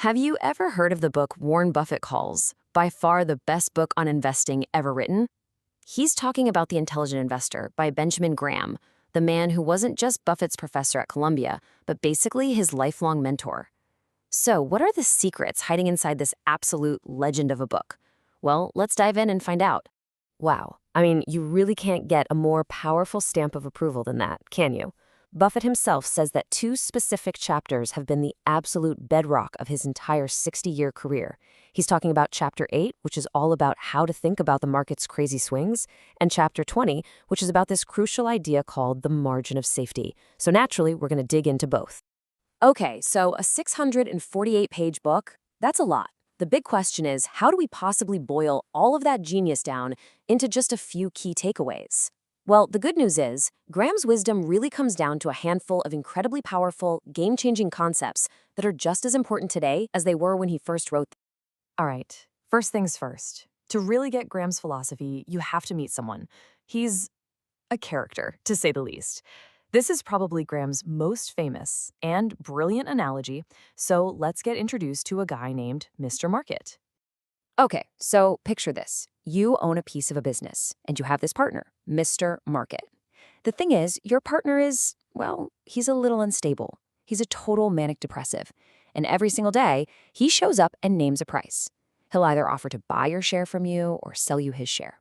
Have you ever heard of the book Warren Buffett calls by far the best book on investing ever written? He's talking about The Intelligent Investor by Benjamin Graham, the man who wasn't just Buffett's professor at Columbia, but basically his lifelong mentor. So, what are the secrets hiding inside this absolute legend of a book? Well, let's dive in and find out. Wow. I mean, you really can't get a more powerful stamp of approval than that, can you? Buffett himself says that two specific chapters have been the absolute bedrock of his entire 60-year career. He's talking about Chapter 8, which is all about how to think about the market's crazy swings, and Chapter 20, which is about this crucial idea called the margin of safety. So naturally, we're going to dig into both. Okay, so a 648-page book, that's a lot. The big question is, how do we possibly boil all of that genius down into just a few key takeaways? Well, the good news is, Graham's wisdom really comes down to a handful of incredibly powerful, game-changing concepts that are just as important today as they were when he first wrote them. All right, first things first. To really get Graham's philosophy, you have to meet someone. He's a character, to say the least. This is probably Graham's most famous and brilliant analogy, so let's get introduced to a guy named Mr. Market. Okay, so picture this. You own a piece of a business, and you have this partner, Mr. Market. The thing is, your partner is, well, he's a little unstable. He's a total manic depressive. And every single day, he shows up and names a price. He'll either offer to buy your share from you or sell you his share.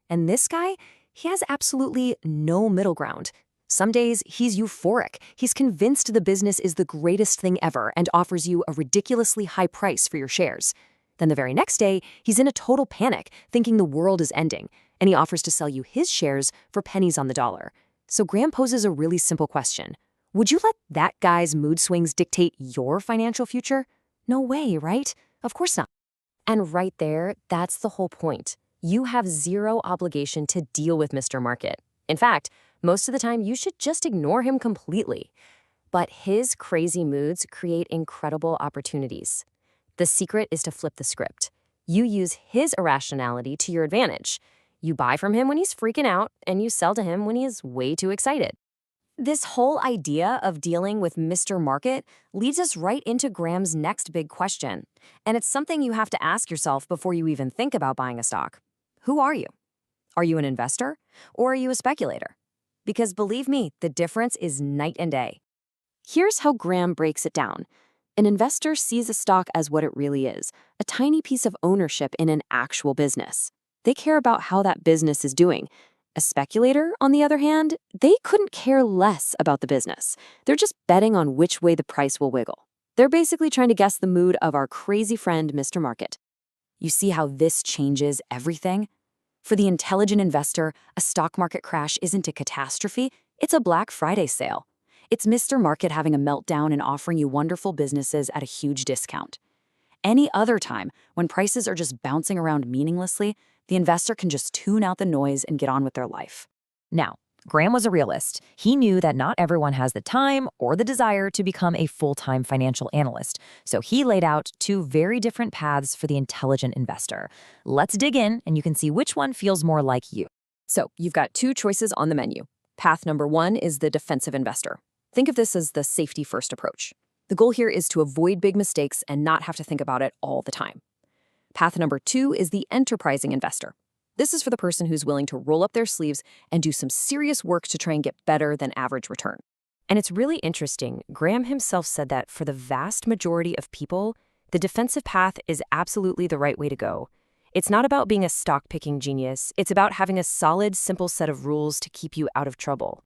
And this guy, he has absolutely no middle ground. Some days, he's euphoric. He's convinced the business is the greatest thing ever and offers you a ridiculously high price for your shares. Then the very next day, he's in a total panic, thinking the world is ending, and he offers to sell you his shares for pennies on the dollar. So Graham poses a really simple question. Would you let that guy's mood swings dictate your financial future? No way, right? Of course not. And right there, that's the whole point. You have zero obligation to deal with Mr. Market. In fact, most of the time, you should just ignore him completely. But his crazy moods create incredible opportunities. The secret is to flip the script. You use his irrationality to your advantage. You buy from him when he's freaking out, and you sell to him when he is way too excited. This whole idea of dealing with Mr. Market leads us right into Graham's next big question. And it's something you have to ask yourself before you even think about buying a stock. Who are you? Are you an investor, or are you a speculator? Because believe me, the difference is night and day. Here's how Graham breaks it down. An investor sees a stock as what it really is, a tiny piece of ownership in an actual business. They care about how that business is doing. A speculator, on the other hand, they couldn't care less about the business. They're just betting on which way the price will wiggle. They're basically trying to guess the mood of our crazy friend, Mr. Market. You see how this changes everything? For the intelligent investor, a stock market crash isn't a catastrophe, it's a Black Friday sale. It's Mr. Market having a meltdown and offering you wonderful businesses at a huge discount. Any other time, when prices are just bouncing around meaninglessly, the investor can just tune out the noise and get on with their life. Now, Graham was a realist. He knew that not everyone has the time or the desire to become a full-time financial analyst, so he laid out two very different paths for the intelligent investor. Let's dig in, and you can see which one feels more like you. So, you've got two choices on the menu. Path number one is the defensive investor. Think of this as the safety-first approach. The goal here is to avoid big mistakes and not have to think about it all the time. Path number two is the enterprising investor. This is for the person who's willing to roll up their sleeves and do some serious work to try and get better than average return. And it's really interesting. Graham himself said that for the vast majority of people, the defensive path is absolutely the right way to go. It's not about being a stock-picking genius. It's about having a solid, simple set of rules to keep you out of trouble.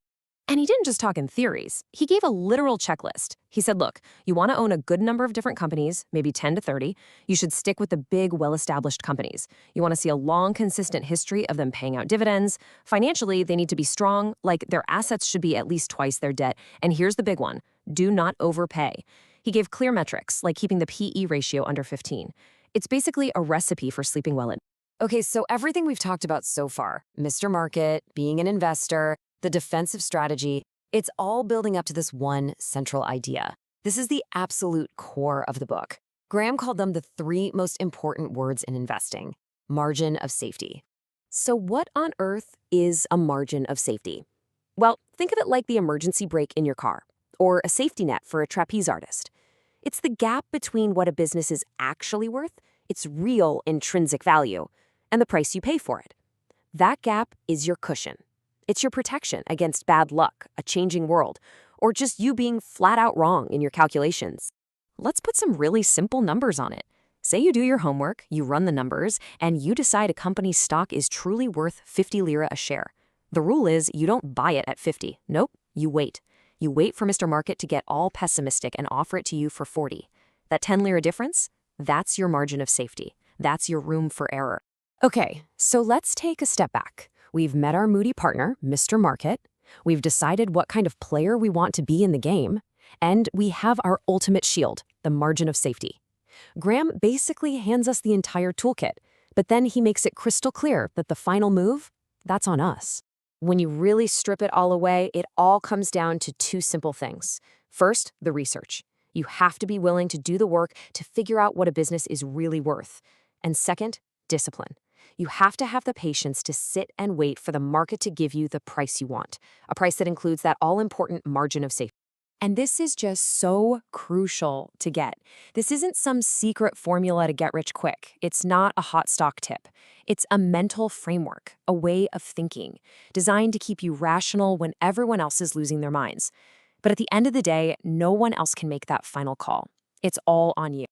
And he didn't just talk in theories. He gave a literal checklist. He said, look, you want to own a good number of different companies, maybe 10 to 30. You should stick with the big, well-established companies. You want to see a long, consistent history of them paying out dividends. Financially, they need to be strong, like their assets should be at least twice their debt. And here's the big one. Do not overpay. He gave clear metrics, like keeping the PE ratio under 15. It's basically a recipe for sleeping well at night. Okay, so everything we've talked about so far, Mr. Market, being an investor, the defensive strategy, it's all building up to this one central idea. This is the absolute core of the book. Graham called them the three most important words in investing: margin of safety. So what on earth is a margin of safety? Well, think of it like the emergency brake in your car, or a safety net for a trapeze artist. It's the gap between what a business is actually worth, its real intrinsic value, and the price you pay for it. That gap is your cushion. It's your protection against bad luck, a changing world, or just you being flat out wrong in your calculations. Let's put some really simple numbers on it. Say you do your homework, you run the numbers, and you decide a company's stock is truly worth 50 lira a share. The rule is you don't buy it at 50. Nope, you wait. You wait for Mr. Market to get all pessimistic and offer it to you for 40. That 10 lira difference? That's your margin of safety. That's your room for error. Okay, so let's take a step back. We've met our moody partner, Mr. Market. We've decided what kind of player we want to be in the game. And we have our ultimate shield, the margin of safety. Graham basically hands us the entire toolkit, but then he makes it crystal clear that the final move, that's on us. When you really strip it all away, it all comes down to two simple things. First, the research. You have to be willing to do the work to figure out what a business is really worth. And second, discipline. You have to have the patience to sit and wait for the market to give you the price you want, a price that includes that all-important margin of safety. And this is just so crucial to get. This isn't some secret formula to get rich quick. It's not a hot stock tip. It's a mental framework, a way of thinking, designed to keep you rational when everyone else is losing their minds. But at the end of the day, no one else can make that final call. It's all on you.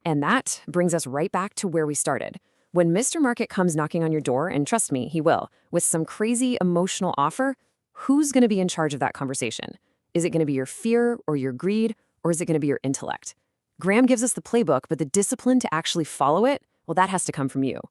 And that brings us right back to where we started. When Mr. Market comes knocking on your door, and trust me, he will, with some crazy emotional offer, who's going to be in charge of that conversation? Is it going to be your fear or your greed, or is it going to be your intellect? Graham gives us the playbook, but the discipline to actually follow it, well, that has to come from you.